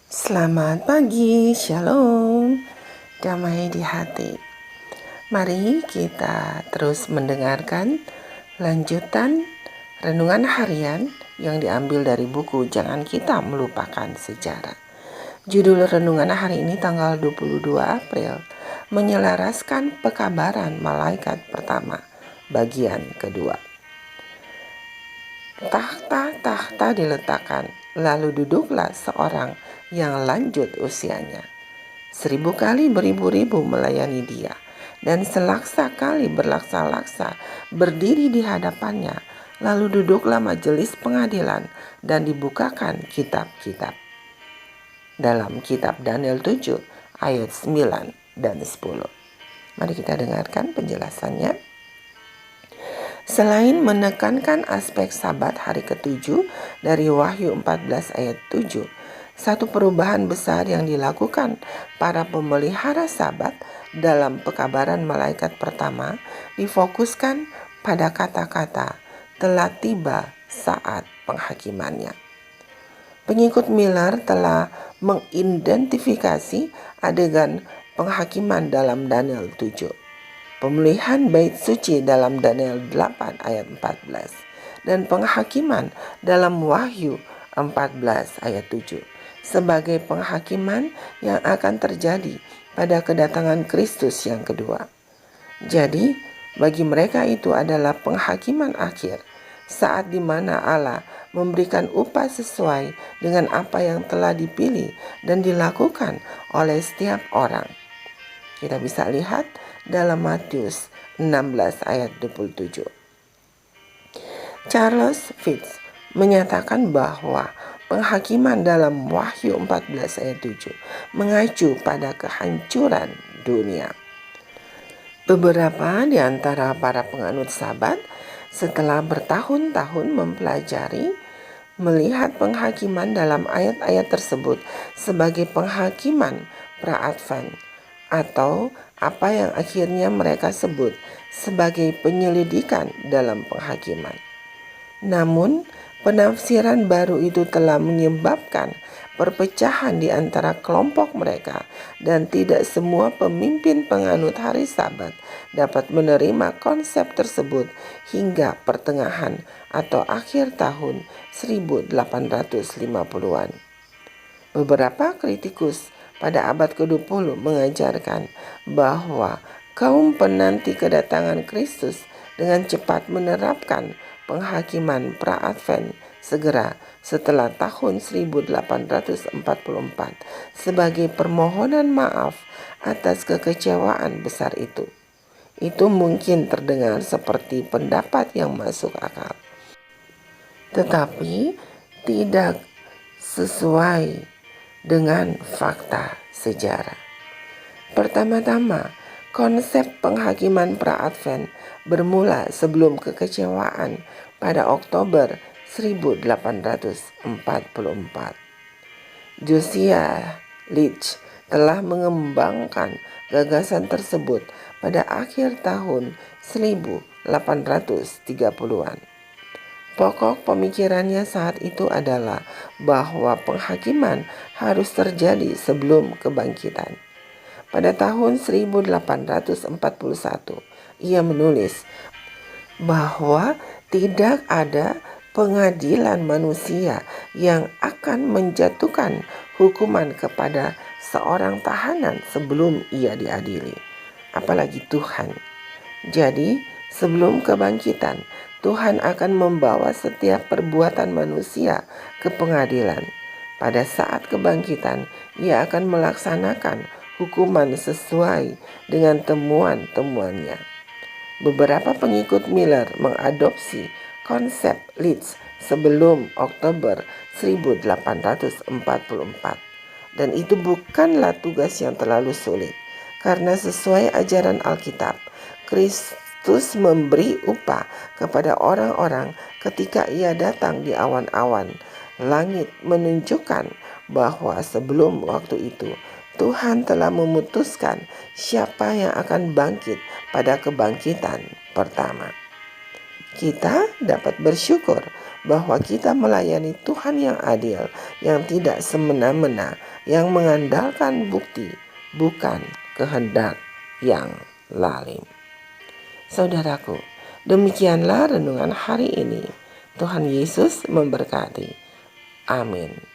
Selamat pagi, shalom, damai di hati. Mari kita terus mendengarkan lanjutan renungan harian yang diambil dari buku Jangan Kita Melupakan Sejarah. Judul renungan hari ini tanggal 22 April, menyelaraskan pekabaran malaikat pertama, bagian kedua. Tahta-tahta diletakkan, lalu duduklah seorang yang lanjut usianya. 1000 kali beribu-ribu melayani dia, dan selaksa kali berlaksa-laksa berdiri di hadapannya. Lalu duduklah majelis pengadilan dan dibukakan kitab-kitab. Dalam kitab Daniel 7 ayat 9 dan 10. Mari kita dengarkan penjelasannya. Selain menekankan aspek sabat hari ke-7 dari Wahyu 14 ayat 7, satu perubahan besar yang dilakukan para pemelihara sabat dalam pekabaran malaikat pertama difokuskan pada kata-kata telah tiba saat penghakimannya. Pengikut Miller telah mengidentifikasi adegan penghakiman dalam Daniel 7, pemulihan bait suci dalam Daniel 8 ayat 14, dan penghakiman dalam Wahyu 14 ayat 7 sebagai penghakiman yang akan terjadi pada kedatangan Kristus yang kedua. Jadi, bagi mereka itu adalah penghakiman akhir, saat di mana Allah memberikan upah sesuai dengan apa yang telah dipilih dan dilakukan oleh setiap orang. Kita bisa lihat dalam Matius 16 ayat 27. Charles Fitz menyatakan bahwa penghakiman dalam Wahyu 14 ayat 7 mengacu pada kehancuran dunia. Beberapa di antara para penganut sabat setelah bertahun-tahun mempelajari, melihat penghakiman dalam ayat-ayat tersebut sebagai penghakiman pra-advent, atau apa yang akhirnya mereka sebut sebagai penyelidikan dalam penghakiman. Namun, penafsiran baru itu telah menyebabkan perpecahan di antara kelompok mereka, dan tidak semua pemimpin penganut hari Sabat dapat menerima konsep tersebut hingga pertengahan atau akhir tahun 1850-an. Beberapa kritikus pada abad ke-20 mengajarkan bahwa kaum penanti kedatangan Kristus dengan cepat menerapkan penghakiman pra-advent segera setelah tahun 1844 sebagai permohonan maaf atas kekecewaan besar itu. Itu mungkin terdengar seperti pendapat yang masuk akal, tetapi tidak sesuai dengan fakta sejarah. Pertama-tama, konsep penghakiman pra-advent bermula sebelum kekecewaan pada Oktober 1844. Josiah Leach telah mengembangkan gagasan tersebut pada akhir tahun 1830-an. Pokok pemikirannya saat itu adalah bahwa penghakiman harus terjadi sebelum kebangkitan. Pada tahun 1841, ia menulis bahwa tidak ada pengadilan manusia yang akan menjatuhkan hukuman kepada seorang tahanan sebelum ia diadili, apalagi Tuhan. Jadi, sebelum kebangkitan, Tuhan akan membawa setiap perbuatan manusia ke pengadilan. Pada saat kebangkitan, ia akan melaksanakan hukuman sesuai dengan temuan-temuannya. Beberapa pengikut Miller mengadopsi konsep Leach sebelum Oktober 1844. Dan itu bukanlah tugas yang terlalu sulit, karena sesuai ajaran Alkitab, Kristus memberi upah kepada orang-orang ketika ia datang di awan-awan. Langit menunjukkan bahwa sebelum waktu itu, Tuhan telah memutuskan siapa yang akan bangkit pada kebangkitan pertama. Kita dapat bersyukur bahwa kita melayani Tuhan yang adil, yang tidak semena-mena, yang mengandalkan bukti, bukan kehendak yang lalim. Saudaraku, demikianlah renungan hari ini. Tuhan Yesus memberkati. Amin.